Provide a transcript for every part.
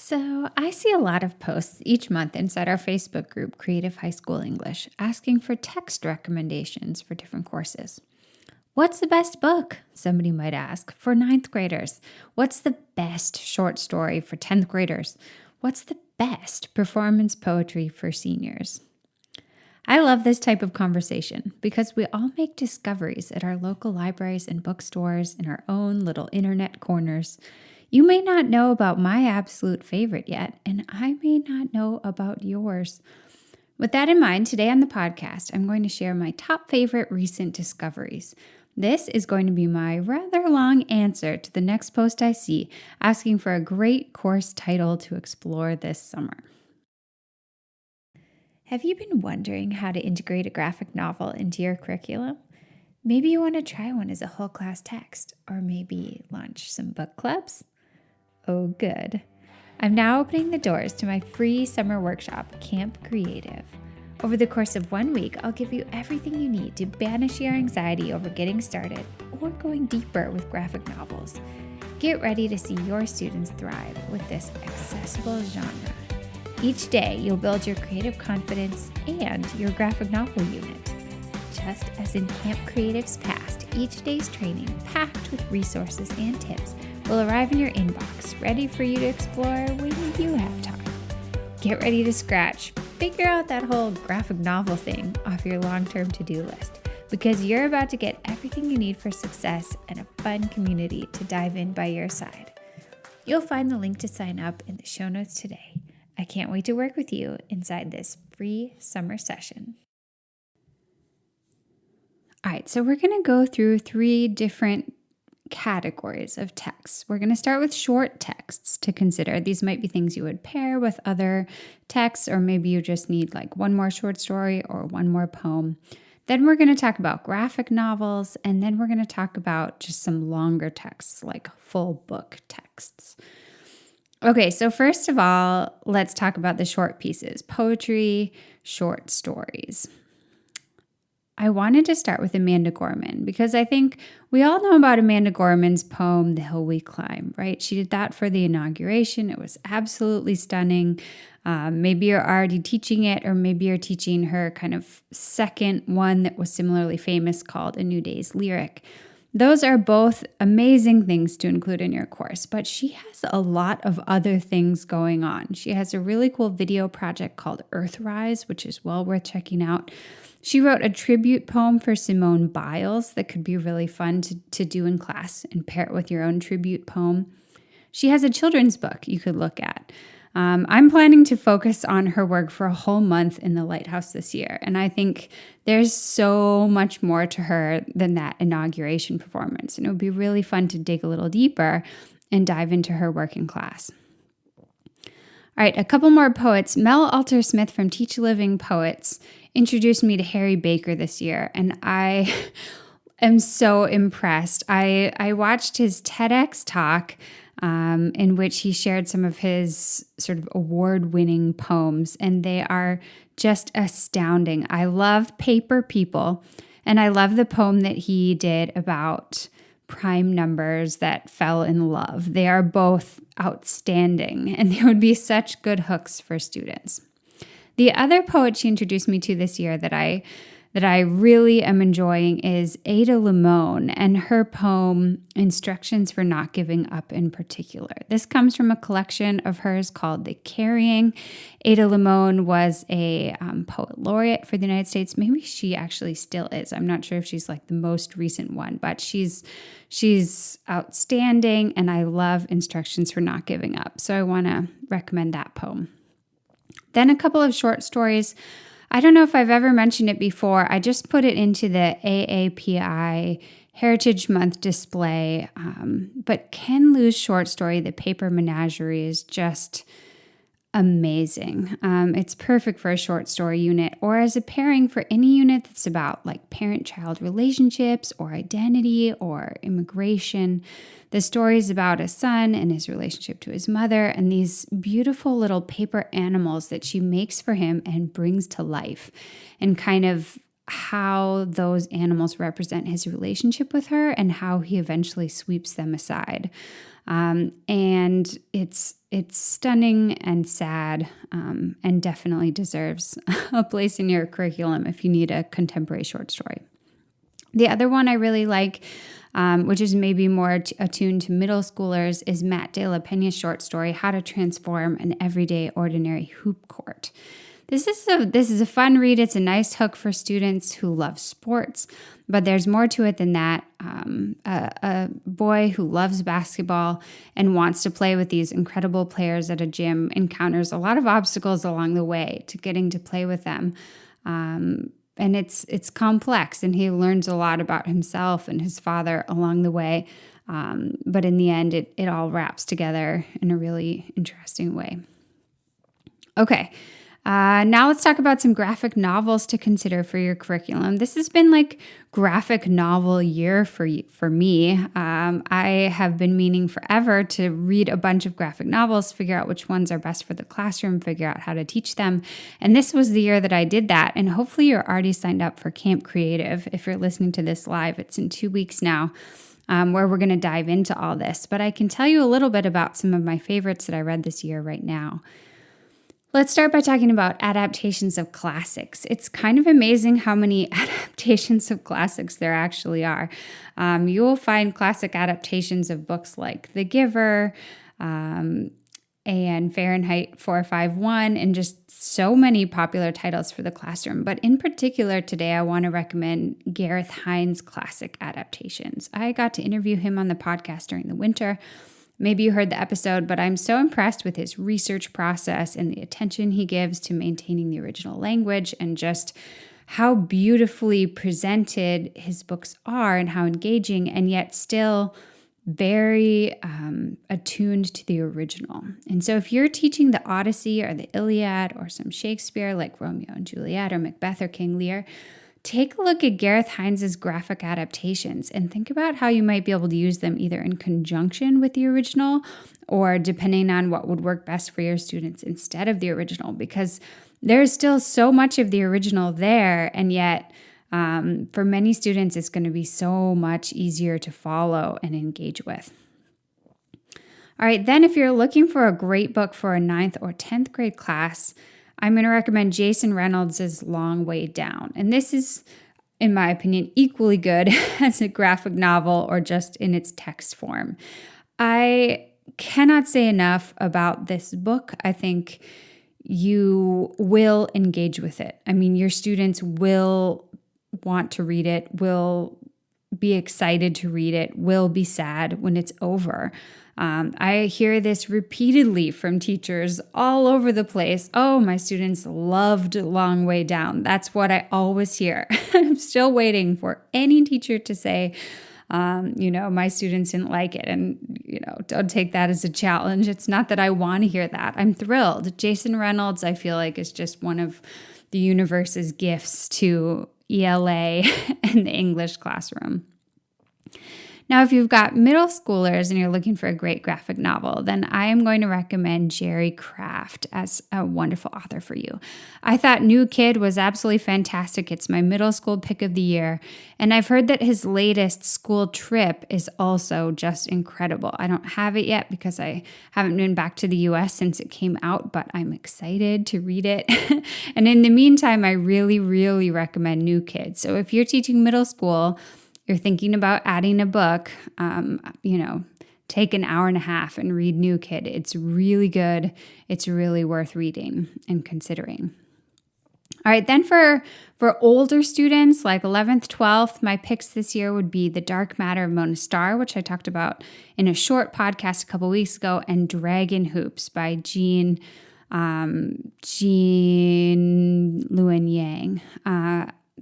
So, I see a lot of posts each month inside our Facebook group, Creative High School English, asking for text recommendations for different courses. What's the best book? Somebody might ask, for ninth graders. What's the best short story for 10th graders? What's the best performance poetry for seniors? I love this type of conversation because we all make discoveries at our local libraries and bookstores in our own little internet corners. You may not know about my absolute favorite yet, and I may not know about yours. With that in mind, today on the podcast, I'm going to share my top favorite recent discoveries. This is going to be my rather long answer to the next post I see asking for a great course title to explore this summer. Have you been wondering how to integrate a graphic novel into your curriculum? Maybe you want to try one as a whole class text, or maybe launch some book clubs? Oh, good. I'm now opening the doors to my free summer workshop, Camp Creative. Over the course of 1 week, I'll give you everything you need to banish your anxiety over getting started or going deeper with graphic novels. Get ready to see your students thrive with this accessible genre. Each day, you'll build your creative confidence and your graphic novel unit. Just as in Camp Creative's past, each day's training, packed with resources and tips, will arrive in your inbox, ready for you to explore when you have time. Get ready to scratch. Figure out that whole graphic novel thing off your long-term to-do list, because you're about to get everything you need for success and a fun community to dive in by your side. You'll find the link to sign up in the show notes today. I can't wait to work with you inside this free summer session. All right, so we're going to go through 3 different categories of texts. We're going to start with short texts to consider. These might be things you would pair with other texts, or maybe you just need like one more short story or one more poem. Then we're going to talk about graphic novels, and then we're going to talk about just some longer texts like full book texts. Okay, so first of all, let's talk about the short pieces, poetry, short stories. I wanted to start with Amanda Gorman because I think we all know about Amanda Gorman's poem, The Hill We Climb, right? She did that for the inauguration. It was absolutely stunning. Maybe you're already teaching it, or maybe you're teaching her kind of second one that was similarly famous called A New Day's Lyric. Those are both amazing things to include in your course, but she has a lot of other things going on. She has a really cool video project called Earthrise, which is well worth checking out. She wrote a tribute poem for Simone Biles that could be really fun to do in class and pair it with your own tribute poem. She has a children's book you could look at. I'm planning to focus on her work for a whole month in the Lighthouse this year, and I think there's so much more to her than that inauguration performance, and it would be really fun to dig a little deeper and dive into her work in class. All right, a couple more poets. Mel Alter Smith from Teach Living Poets introduced me to Harry Baker this year, and I am so impressed. I watched his TEDx talk in which he shared some of his sort of award-winning poems, and they are just astounding. I love Paper People, and I love the poem that he did about prime numbers that fell in love. They are both outstanding, and they would be such good hooks for students. The other poet she introduced me to this year that I really am enjoying is Ada Limon and her poem, Instructions for Not Giving Up in particular. This comes from a collection of hers called The Carrying. Ada Limon was a poet laureate for the United States. Maybe she actually still is. I'm not sure if she's like the most recent one, but she's outstanding, and I love Instructions for Not Giving Up. So I want to recommend that poem. Then a couple of short stories. I don't know if I've ever mentioned it before. I just put it into the AAPI Heritage Month display. But Ken Liu's short story, The Paper Menagerie, is just amazing. It's perfect for a short story unit or as a pairing for any unit that's about like parent-child relationships or identity or immigration. The story is about a son and his relationship to his mother and these beautiful little paper animals that she makes for him and brings to life, and kind of how those animals represent his relationship with her and how he eventually sweeps them aside. And it's it's stunning and sad, and definitely deserves a place in your curriculum if you need a contemporary short story. The other one I really like, which is maybe more attuned to middle schoolers, is Matt De La Pena's short story, How to Transform an Everyday Ordinary Hoop Court. This is a fun read. It's a nice hook for students who love sports, but there's more to it than that. A boy who loves basketball and wants to play with these incredible players at a gym encounters a lot of obstacles along the way to getting to play with them. And it's complex, and he learns a lot about himself and his father along the way. But in the end, it all wraps together in a really interesting way. Okay. Now let's talk about some graphic novels to consider for your curriculum. This has been like graphic novel year for me. I have been meaning forever to read a bunch of graphic novels, figure out which ones are best for the classroom, figure out how to teach them. And this was the year that I did that. And hopefully you're already signed up for Camp Creative. If you're listening to this live, it's in 2 weeks now. Where we're going to dive into all this. But I can tell you a little bit about some of my favorites that I read this year right now. Let's start by talking about adaptations of classics. It's kind of amazing how many adaptations of classics there actually are. You will find classic adaptations of books like The Giver and Fahrenheit 451, and just so many popular titles for the classroom. But in particular today, I want to recommend Gareth Hines' classic adaptations. I got to interview him on the podcast during the winter. Maybe you heard the episode, but I'm so impressed with his research process and the attention he gives to maintaining the original language, and just how beautifully presented his books are and how engaging, and yet still very attuned to the original. And so if you're teaching the Odyssey or the Iliad or some Shakespeare like Romeo and Juliet or Macbeth or King Lear, take a look at Gareth Hines' graphic adaptations and think about how you might be able to use them either in conjunction with the original or depending on what would work best for your students instead of the original, because there's still so much of the original there, and yet for many students it's going to be so much easier to follow and engage with. All right, then if you're looking for a great book for a 9th or 10th grade class, I'm going to recommend Jason Reynolds' Long Way Down. And this is, in my opinion, equally good as a graphic novel or just in its text form. I cannot say enough about this book. I think you will engage with it. I mean, your students will want to read it, will be excited to read it, will be sad when it's over. I hear this repeatedly from teachers all over the place. Oh, my students loved Long Way Down. That's what I always hear. I'm still waiting for any teacher to say, my students didn't like it. And, don't take that as a challenge. It's not that I want to hear that. I'm thrilled. Jason Reynolds, I feel like, is just one of the universe's gifts to ELA and the English classroom. Now, if you've got middle schoolers and you're looking for a great graphic novel, then I am going to recommend Jerry Craft as a wonderful author for you. I thought New Kid was absolutely fantastic. It's my middle school pick of the year. And I've heard that his latest School Trip is also just incredible. I don't have it yet because I haven't been back to the US since it came out, but I'm excited to read it. And in the meantime, I really, really recommend New Kid. So if you're teaching middle school, you're thinking about adding a book, take an hour and a half and read New Kid. It's really good. It's really worth reading and considering. All right, then for older students like 11th, 12th, my picks this year would be The Dark Matter of Mona Starr, which I talked about in a short podcast a couple weeks ago, and Dragon Hoops by Jean Luen Yang.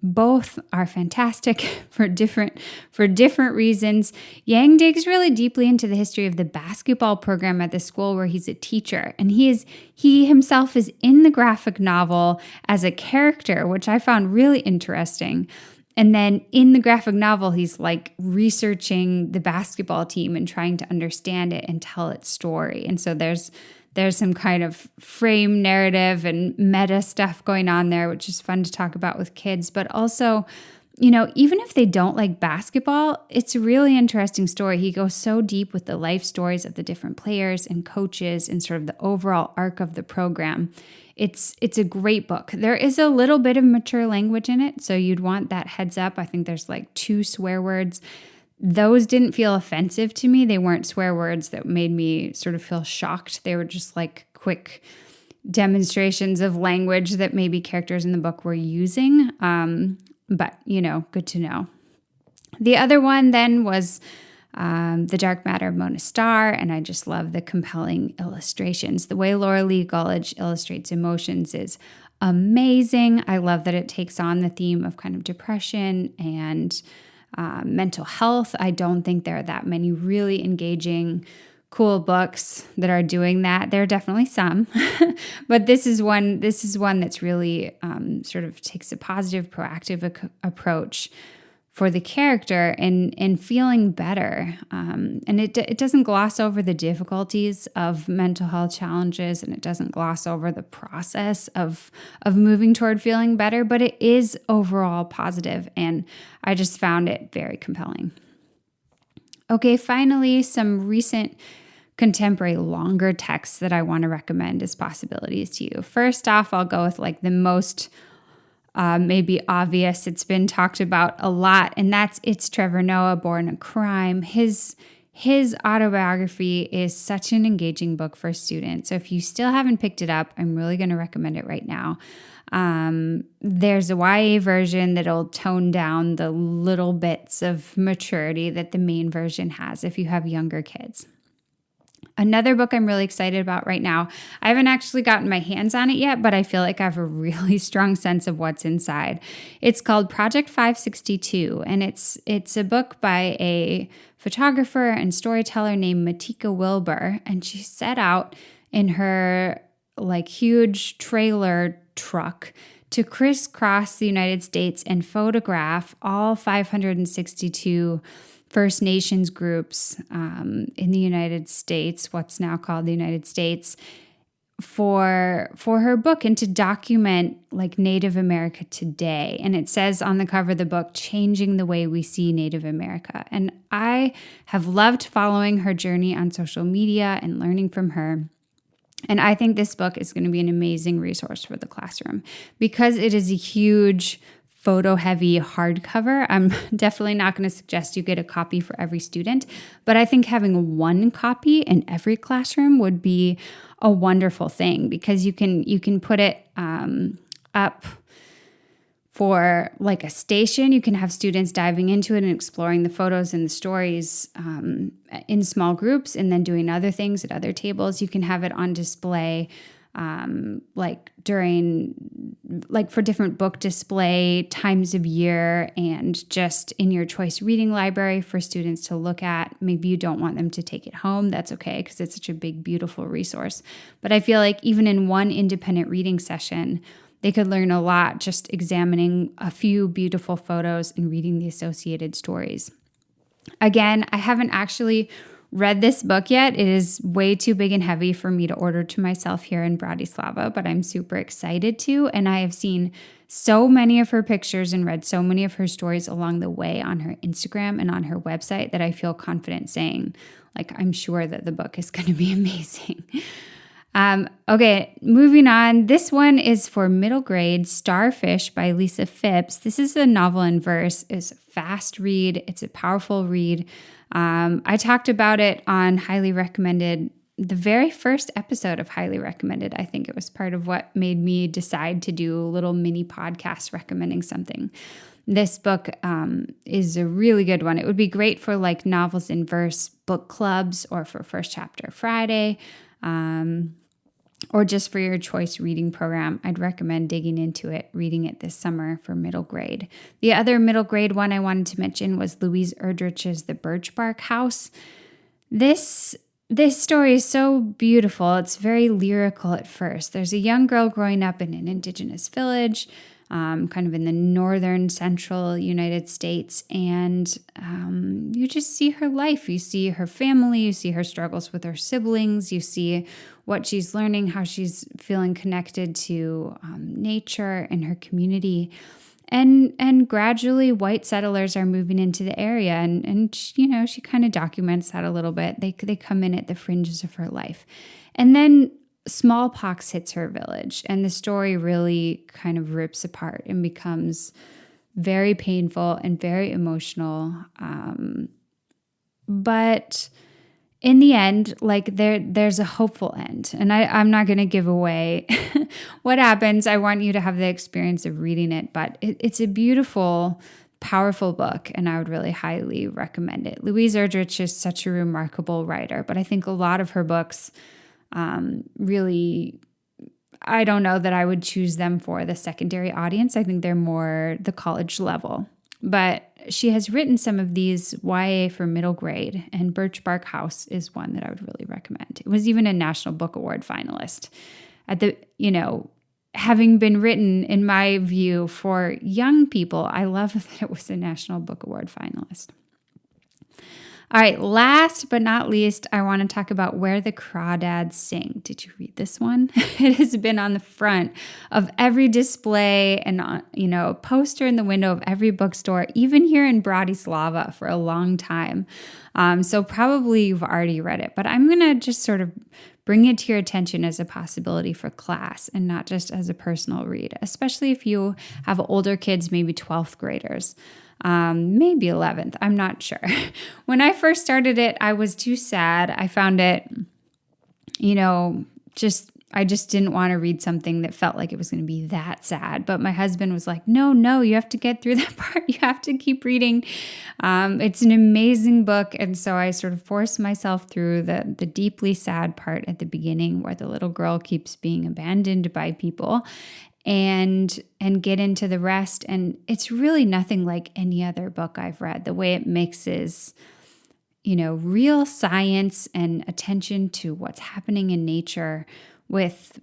Both are fantastic for different reasons. Yang digs really deeply into the history of the basketball program at the school where he's a teacher, and he himself is in the graphic novel as a character, which I found really interesting. And then in the graphic novel, he's like researching the basketball team and trying to understand it and tell its story. And so there's some kind of frame narrative and meta stuff going on there, which is fun to talk about with kids. But also, even if they don't like basketball, it's a really interesting story. He goes so deep with the life stories of the different players and coaches and sort of the overall arc of the program. It's a great book. There is a little bit of mature language in it, so you'd want that heads up. I think there's like 2 swear words. Those didn't feel offensive to me. They weren't swear words that made me sort of feel shocked. They were just like quick demonstrations of language that maybe characters in the book were using. But, good to know. The other one then was The Dark Matter of Mona Starr, and I just love the compelling illustrations. The way Laura Lee Gullidge illustrates emotions is amazing. I love that it takes on the theme of kind of depression and mental health. I don't think there are that many really engaging, cool books that are doing that. There are definitely some, but this is one that's really sort of takes a positive, proactive approach for the character and feeling better. And it doesn't gloss over the difficulties of mental health challenges, and it doesn't gloss over the process of moving toward feeling better, but it is overall positive, and I just found it very compelling. Okay, finally, some recent contemporary longer texts that I want to recommend as possibilities to you. First off, I'll go with like the most maybe obvious. It's been talked about a lot, and that's It's Trevor Noah, Born a Crime. His autobiography is such an engaging book for students. So if you still haven't picked it up, I'm really going to recommend it right now. There's a YA version that'll tone down the little bits of maturity that the main version has if you have younger kids. Another book I'm really excited about right now, I haven't actually gotten my hands on it yet, but I feel like I have a really strong sense of what's inside. It's called Project 562, and it's a book by a photographer and storyteller named Matika Wilbur, and she set out in her like huge trailer truck to crisscross the United States and photograph all 562 First Nations groups in the United States, what's now called the United States, for her book, and to document like Native America today. And it says on the cover of the book, changing the way we see Native America. And I have loved following her journey on social media and learning from her. And I think this book is going to be an amazing resource for the classroom because it is a huge photo-heavy hardcover. I'm definitely not going to suggest you get a copy for every student, but I think having one copy in every classroom would be a wonderful thing because you can put it up for like a station. You can have students diving into it and exploring the photos and the stories in small groups and then doing other things at other tables. You can have it on display for different book display times of year and just in your choice reading library for students to look at. Maybe you don't want them to take it home. That's okay because it's such a big, beautiful resource. But I feel like even in one independent reading session, they could learn a lot just examining a few beautiful photos and reading the associated stories. Again, I haven't actually read this book yet. It is way too big and heavy for me to order to myself here in Bratislava, but I'm super excited to. And I have seen so many of her pictures and read so many of her stories along the way on her Instagram and on her website that I feel confident saying, like, I'm sure that the book is going to be amazing. Okay, moving on. This one is for middle grade, Starfish by Lisa Phipps. This is a novel in verse. It's a fast read. It's a powerful read. I talked about it on Highly Recommended, the very first episode of Highly Recommended. I think it was part of what made me decide to do a little mini podcast recommending something. This book is a really good one. It would be great for like novels in verse book clubs or for First Chapter Friday. Or just for your choice reading program. I'd recommend digging into it, reading it this summer for middle grade. The other middle grade one I wanted to mention was Louise Erdrich's The Birch Bark House. This story is so beautiful. It's very lyrical at first. There's a young girl growing up in an indigenous village, kind of in the northern central United States. And you just see her life. You see her family. You see her struggles with her siblings. You see what she's learning, how she's feeling connected to nature and her community. And gradually white settlers are moving into the area. And she kind of documents that a little bit. They come in at the fringes of her life. And then smallpox hits her village, and the story really kind of rips apart and becomes very painful and very emotional. But in the end, like there's a hopeful end. And I'm not going to give away what happens. I want you to have the experience of reading it, but it's a beautiful, powerful book, and I would really highly recommend it. Louise Erdrich is such a remarkable writer, but I think a lot of her books really, I don't know that I would choose them for the secondary audience. I think they're more the college level. But she has written some of these YA for middle grade, and Birch Bark House is one that I would really recommend. It was even a National Book Award finalist. Having been written, in my view, for young people, I love that it was a National Book Award finalist. All right, last but not least, I want to talk about Where the Crawdads Sing. Did you read this one? It has been on the front of every display and a poster in the window of every bookstore, even here in Bratislava for a long time. So probably you've already read it, but I'm going to just sort of bring it to your attention as a possibility for class and not just as a personal read, especially if you have older kids, maybe 12th graders. Maybe 11th. I'm not sure. When I first started it, I was too sad. I found it, I just didn't want to read something that felt like it was going to be that sad. But my husband was like, no, you have to get through that part. You have to keep reading. It's an amazing book. And so I sort of forced myself through the deeply sad part at the beginning where the little girl keeps being abandoned by people, and get into the rest. And it's really nothing like any other book I've read. The way it mixes, real science and attention to what's happening in nature with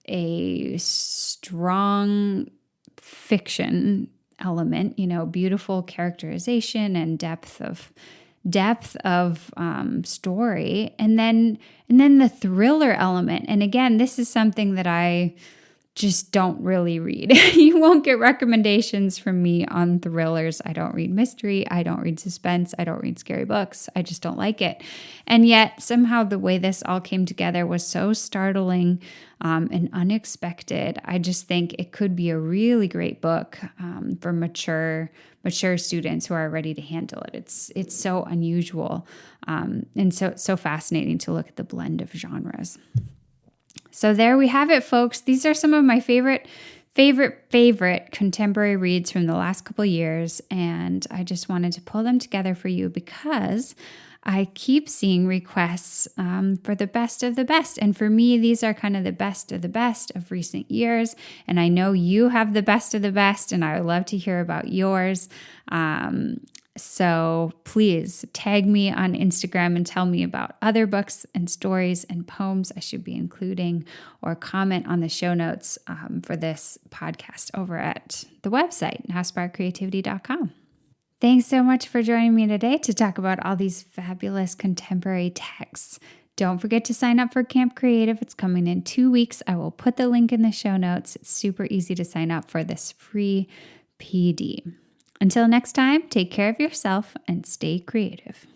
a strong fiction element, beautiful characterization and depth of story, and then the thriller element. And again, this is something that I just don't really read. You won't get recommendations from me on thrillers. I don't read mystery. I don't read suspense. I don't read scary books. I just don't like it. And yet somehow the way this all came together was so startling and unexpected. I just think it could be a really great book for mature students who are ready to handle it. It's so unusual and so fascinating to look at the blend of genres. So there we have it, folks. These are some of my favorite contemporary reads from the last couple years, and I just wanted to pull them together for you because I keep seeing requests for the best of the best. And for me, these are kind of the best of recent years. And I know you have the best of the best, and I would love to hear about yours. So please tag me on Instagram and tell me about other books and stories and poems I should be including, or comment on the show notes for this podcast over at the website, nowsparkcreativity.com. Thanks so much for joining me today to talk about all these fabulous contemporary texts. Don't forget to sign up for Camp Creative. It's coming in 2 weeks. I will put the link in the show notes. It's super easy to sign up for this free PD. Until next time, take care of yourself and stay creative.